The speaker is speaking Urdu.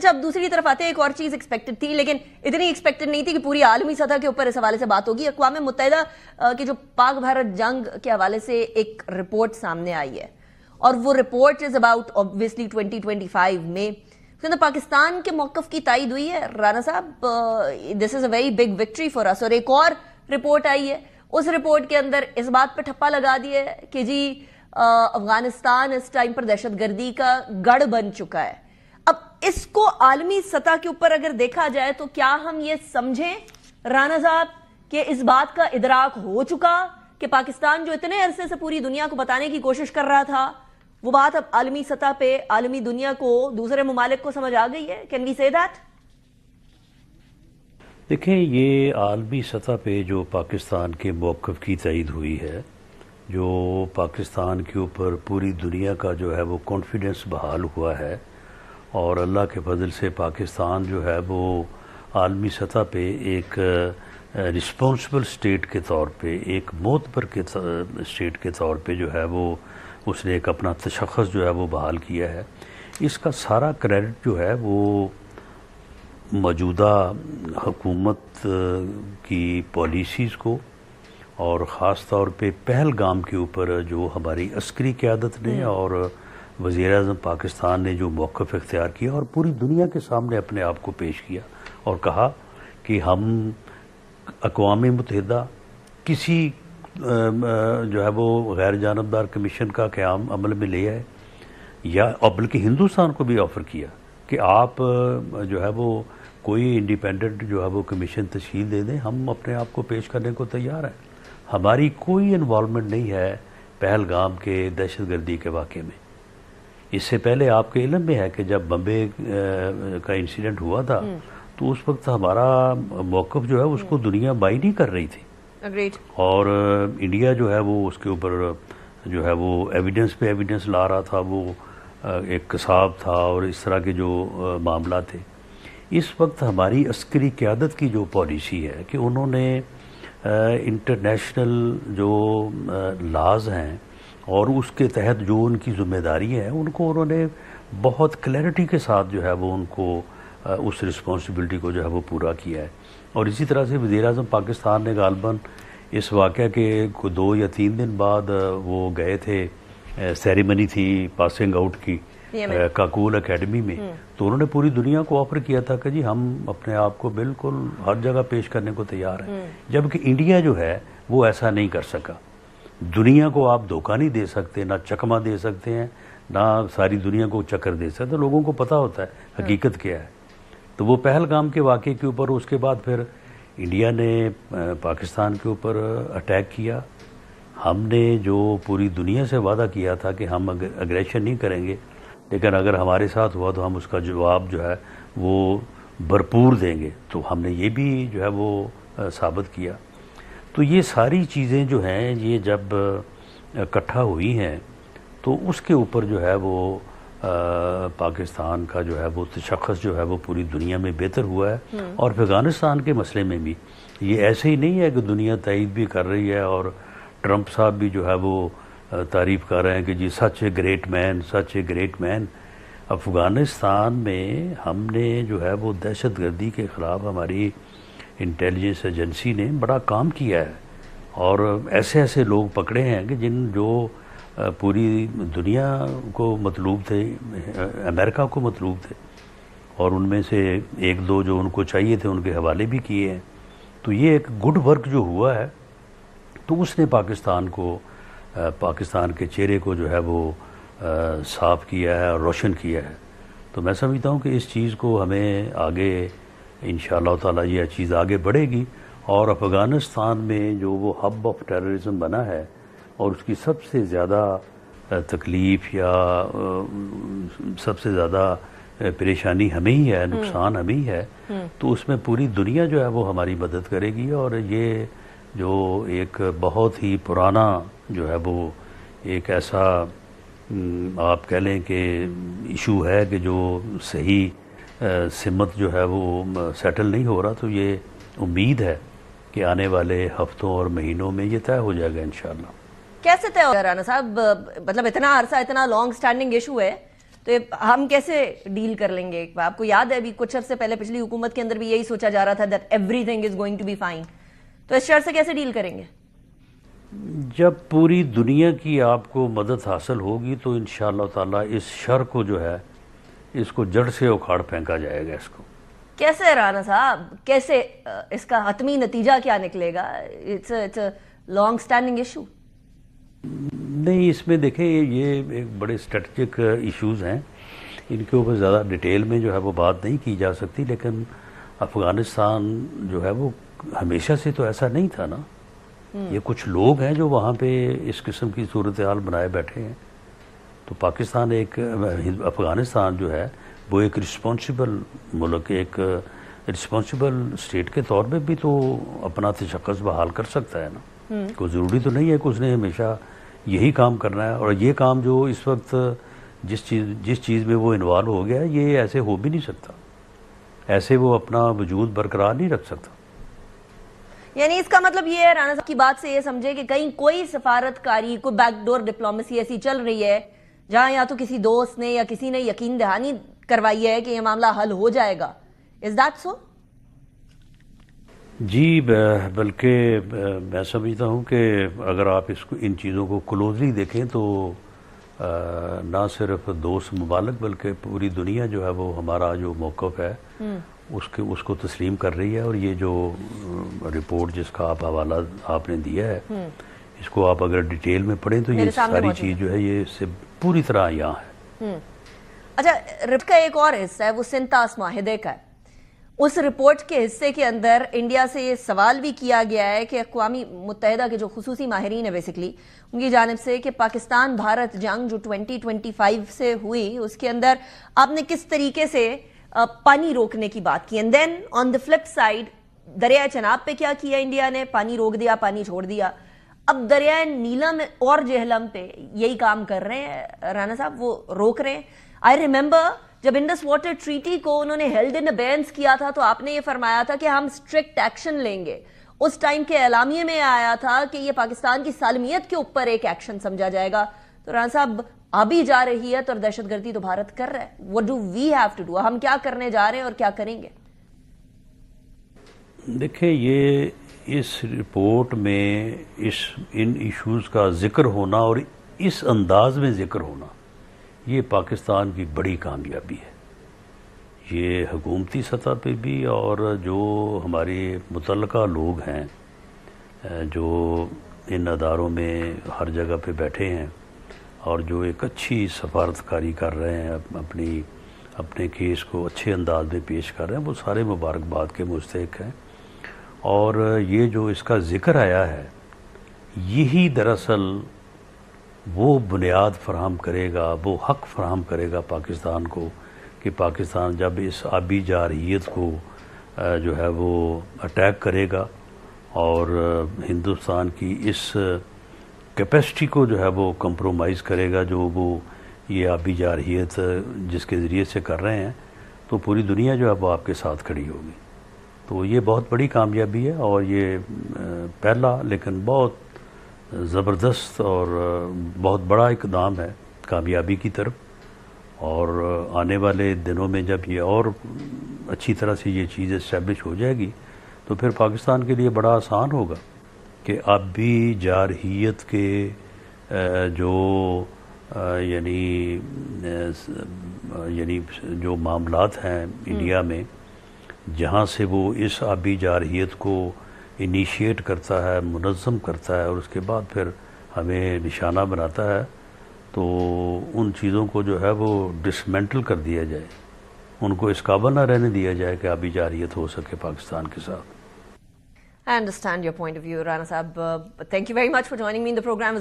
اچھا اب دوسری طرف آتے ہیں، ایک اور چیز ایکسپیکٹڈ تھی لیکن اتنی ایکسپیکٹڈ نہیں تھی کہ پوری عالمی سطح کے اوپر اس حوالے سے بات ہوگی۔ اقوام متحدہ کی جو پاک بھارت جنگ کے حوالے سے ایک رپورٹ سامنے آئی ہے اور وہ رپورٹ از اباؤٹ obviously 2025 میں اس کے اندر پاکستان کے موقف کی تائید ہوئی ہے۔ رانا صاحب this is a very big victory for us, اور ایک اور رپورٹ آئی ہے، اس رپورٹ کے اندر اس بات پہ ٹھپا لگا دیا ہے کہ جی افغانستان اس ٹائم پر دہشت گردی کا گڑھ بن چکا ہے۔ اب اس کو عالمی سطح کے اوپر اگر دیکھا جائے تو کیا ہم یہ سمجھیں رانا صاحب کہ اس بات کا ادراک ہو چکا کہ پاکستان جو اتنے عرصے سے پوری دنیا کو بتانے کی کوشش کر رہا تھا وہ بات اب عالمی سطح پہ عالمی دنیا کو دوسرے ممالک کو سمجھ آ گئی ہے؟ کین وی سے دیٹ؟ دیکھیں، یہ عالمی سطح پہ جو پاکستان کے موقف کی تائید ہوئی ہے، جو پاکستان کے اوپر پوری دنیا کا جو ہے وہ کانفیڈنس بحال ہوا ہے، اور اللہ کے فضل سے پاکستان جو ہے وہ عالمی سطح پہ ایک رسپانسبل اسٹیٹ کے طور پہ، ایک معتبر کے اسٹیٹ کے طور پہ جو ہے وہ اس نے ایک اپنا تشخص جو ہے وہ بحال کیا ہے۔ اس کا سارا کریڈٹ جو ہے وہ موجودہ حکومت کی پالیسیز کو، اور خاص طور پہ پہلگام کے اوپر جو ہماری عسکری قیادت نے اور وزیر اعظم پاکستان نے جو موقف اختیار کیا اور پوری دنیا کے سامنے اپنے آپ کو پیش کیا اور کہا کہ ہم اقوام متحدہ کسی جو ہے وہ غیر جانبدار کمیشن کا قیام عمل میں لے آئے، یا بلکہ ہندوستان کو بھی آفر کیا کہ آپ جو ہے وہ کوئی انڈیپینڈنٹ جو ہے وہ کمیشن تشکیل دے دیں، ہم اپنے آپ کو پیش کرنے کو تیار ہیں۔ ہماری کوئی انوالومنٹ نہیں ہے پہلگام کے دہشت گردی کے واقعے میں۔ اس سے پہلے آپ کے علم میں ہے کہ جب بمبے کا انسیڈنٹ ہوا تھا تو اس وقت ہمارا موقف جو ہے اس کو دنیا بائی نہیں کر رہی تھی، اور انڈیا جو ہے وہ اس کے اوپر جو ہے وہ ایویڈنس پہ ایویڈنس لا رہا تھا، وہ ایک قصاب تھا اور اس طرح کے جو معاملات تھے۔ اس وقت ہماری عسکری قیادت کی جو پالیسی ہے کہ انہوں نے انٹرنیشنل جو لاز ہیں اور اس کے تحت جو ان کی ذمہ داری ہے ان کو انہوں نے بہت کلیئرٹی کے ساتھ جو ہے وہ ان کو اس رسپانسبلٹی کو جو ہے وہ پورا کیا ہے۔ اور اسی طرح سے وزیر اعظم پاکستان نے غالباً اس واقعہ کے 2 یا 3 دن بعد وہ گئے تھے، سیریمنی تھی پاسنگ آؤٹ کی کاکول اکیڈمی میں، تو انہوں نے پوری دنیا کو آفر کیا تھا کہ جی ہم اپنے آپ کو بالکل ہر جگہ پیش کرنے کو تیار ہیں، جبکہ انڈیا جو ہے وہ ایسا نہیں کر سکا۔ دنیا کو آپ دھوکہ نہیں دے سکتے، نہ چکمہ دے سکتے ہیں، نہ ساری دنیا کو چکر دے سکتے، لوگوں کو پتہ ہوتا ہے حقیقت کیا ہے۔ تو وہ پہلگام کے واقعے کے اوپر اس کے بعد پھر انڈیا نے پاکستان کے اوپر اٹیک کیا۔ ہم نے جو پوری دنیا سے وعدہ کیا تھا کہ ہم اگریشن نہیں کریں گے، لیکن اگر ہمارے ساتھ ہوا تو ہم اس کا جواب جو ہے وہ بھرپور دیں گے، تو ہم نے یہ بھی جو ہے وہ ثابت کیا۔ تو یہ ساری چیزیں جو ہیں یہ جب اکٹھا ہوئی ہیں تو اس کے اوپر جو ہے وہ پاکستان کا جو ہے وہ تشخص جو ہے وہ پوری دنیا میں بہتر ہوا ہے۔ اور افغانستان کے مسئلے میں بھی یہ ایسے ہی نہیں ہے کہ دنیا تائید بھی کر رہی ہے اور ٹرمپ صاحب بھی جو ہے وہ تعریف کر رہے ہیں کہ جی such a great man, such a great man. Afghanistan میں ہم نے جو ہے وہ دہشت گردی کے خلاف ہماری انٹیلیجنس ایجنسی نے بڑا کام کیا ہے، اور ایسے ایسے لوگ پکڑے ہیں کہ جو پوری دنیا کو مطلوب تھے، امریکہ کو مطلوب تھے، اور ان میں سے 1-2 جو ان کو چاہیے تھے ان کے حوالے بھی کیے ہیں۔ تو یہ ایک گڈ ورک جو ہوا ہے تو اس نے پاکستان کو، پاکستان کے چہرے کو جو ہے وہ صاف کیا ہے اور روشن کیا ہے۔ تو میں سمجھتا ہوں کہ اس چیز کو ہمیں آگے انشاءاللہ تعالیٰ یہ چیز آگے بڑھے گی، اور افغانستان میں جو وہ ہب آف ٹیررزم بنا ہے اور اس کی سب سے زیادہ تکلیف یا سب سے زیادہ پریشانی ہمیں ہی ہے، نقصان ہمیں ہی ہے، تو اس میں پوری دنیا جو ہے وہ ہماری مدد کرے گی۔ اور یہ جو ایک بہت ہی پرانا جو ہے وہ ایک ایسا آپ کہہ لیں کہ ایشو ہے کہ جو صحیح سمت جو ہے وہ سیٹل نہیں ہو رہا، تو یہ امید ہے کہ آنے والے ہفتوں اور مہینوں میں یہ طے ہو جائے گا انشاءاللہ۔ کیسے طے ہوگا رانا صاحب؟ مطلب اتنا عرصہ اتنا لانگ سٹینڈنگ ایشو ہے تو ہم کیسے ڈیل کر لیں گے؟ آپ کو یاد ہے ابھی کچھ عرصے پہلے پچھلی حکومت کے اندر بھی یہی سوچا جا رہا تھا that everything is going to be fine. تو اس شر سے کیسے ڈیل کریں گے؟ جب پوری دنیا کی آپ کو مدد حاصل ہوگی تو انشاءاللہ تعالیٰ اس شر کو جو ہے اس کو جڑ سے اکھاڑ پھینکا جائے گا. اس کو کیسے رانا صاحب، کیسے اس کا حتمی نتیجہ کیا نکلے گا؟ It's a long standing issue. نہیں، اس میں دیکھیں یہ ایک بڑے اسٹریٹجک ایشوز ہیں، ان کے اوپر زیادہ ڈیٹیل میں جو ہے وہ بات نہیں کی جا سکتی. لیکن افغانستان جو ہے وہ ہمیشہ سے تو ایسا نہیں تھا نا. یہ کچھ لوگ ہیں جو وہاں پہ اس قسم کی صورتحال بنائے بیٹھے ہیں. تو پاکستان افغانستان جو ہے وہ ایک رسپانسیبل ملک، ایک رسپانسیبل اسٹیٹ کے طور پہ بھی تو اپنا تشخص بحال کر سکتا ہے نا. کوئی ضروری تو نہیں ہے کہ اس نے ہمیشہ یہی کام کرنا ہے. اور یہ کام جو اس وقت جس چیز میں وہ انوالو ہو گیا ہے یہ ایسے ہو بھی نہیں سکتا، ایسے وہ اپنا وجود برقرار نہیں رکھ سکتا. یعنی اس کا مطلب یہ ہے رانا صاحب کی بات سے یہ سمجھے کہ کہیں کوئی سفارتکاری، کوئی بیک ڈور ڈپلومیسی ایسی چل رہی ہے جہاں یا تو کسی دوست نے یا کسی نے یقین دہانی کروائی ہے کہ یہ معاملہ حل ہو جائے گا. Is that so? جی، بلکہ میں سمجھتا ہوں کہ اگر آپ ان چیزوں کو کلوزلی دیکھیں تو نہ صرف دوست ممالک بلکہ پوری دنیا جو ہے وہ ہمارا جو موقف ہے اس کو تسلیم کر رہی ہے. اور یہ جو رپورٹ جس کا آپ حوالہ آپ نے دیا ہے اس کو آپ اگر ڈیٹیل میں پڑھیں تو یہ ساری چیز جو ہے یہ اس سے پوری طرح یہاں ہے. اچھا، رپورٹ کا ایک اور حصہ ہے وہ سنتاس معاہدے کا ہے. اس رپورٹ کے حصے کے اندر انڈیا سے یہ سوال بھی کیا گیا ہے کہ اقوام متحدہ کے جو خصوصی ماہرین ہیں بیسکلی ان کی جانب سے کہ پاکستان بھارت جنگ جو 2025 سے ہوئی اس کے اندر آپ نے کس طریقے سے پانی روکنے کی بات کی. And then on the flip side دریائے چناب پہ کیا کیا انڈیا نے؟ پانی روک دیا، پانی چھوڑ دیا. اب دریائے نیلم اور جہلم پہ یہی کام کر رہے ہیں رانا صاحب، وہ روک رہے ہیں. آئی ریممبر جب انڈس واٹر ٹریٹی کو انہوں نے ہیلڈ ان ابینس کیا تھا تو آپ نے یہ فرمایا تھا کہ ہم اسٹرکٹ ایکشن لیں گے. اس ٹائم کے اعلامیے میں آیا تھا کہ یہ پاکستان کی سالمیت کے اوپر ایک ایکشن سمجھا جائے گا. تو رانا صاحب ابھی جا رہی ہے اور دہشت گردی تو بھارت کر رہا ہے. What do we have to do؟ ہم کیا کرنے جا رہے ہیں اور کیا کریں گے؟ دیکھیں، یہ اس رپورٹ میں ان ایشوز کا ذکر ہونا اور اس انداز میں ذکر ہونا یہ پاکستان کی بڑی کامیابی ہے. یہ حکومتی سطح پہ بھی اور جو ہمارے متعلقہ لوگ ہیں جو ان اداروں میں ہر جگہ پہ بیٹھے ہیں اور جو ایک اچھی سفارتکاری کر رہے ہیں، اپنے کیس کو اچھے انداز میں پیش کر رہے ہیں، وہ سارے مبارکباد کے مستحق ہیں. اور یہ جو اس کا ذکر آیا ہے یہی دراصل وہ بنیاد فراہم کرے گا، وہ حق فراہم کرے گا پاکستان کو کہ پاکستان جب اس آبی جارحیت کو جو ہے وہ اٹیک کرے گا اور ہندوستان کی اس کیپیسٹی کو جو ہے وہ کمپرومائز کرے گا جو وہ یہ آبی جارحیت جس کے ذریعے سے کر رہے ہیں، تو پوری دنیا جو ہے وہ آپ کے ساتھ کھڑی ہوگی. تو یہ بہت بڑی کامیابی ہے اور یہ پہلا لیکن بہت زبردست اور بہت بڑا اقدام ہے کامیابی کی طرف. اور آنے والے دنوں میں جب یہ اور اچھی طرح سے یہ چیز اسٹیبلش ہو جائے گی تو پھر پاکستان کے لیے بڑا آسان ہوگا کہ آبی جارحیت کے جو یعنی جو معاملات ہیں انڈیا میں جہاں سے وہ اس آبی جارحیت کو انیشیٹ کرتا ہے، منظم کرتا ہے اور اس کے بعد پھر ہمیں نشانہ بناتا ہے، تو ان چیزوں کو جو ہے وہ ڈسمینٹل کر دیا جائے، ان کو اس قابل نہ رہنے دیا جائے کہ آبی جارحیت ہو سکے پاکستان کے ساتھ. I understand your point of view, Rana Sahab. Thank you very much for joining me in the program.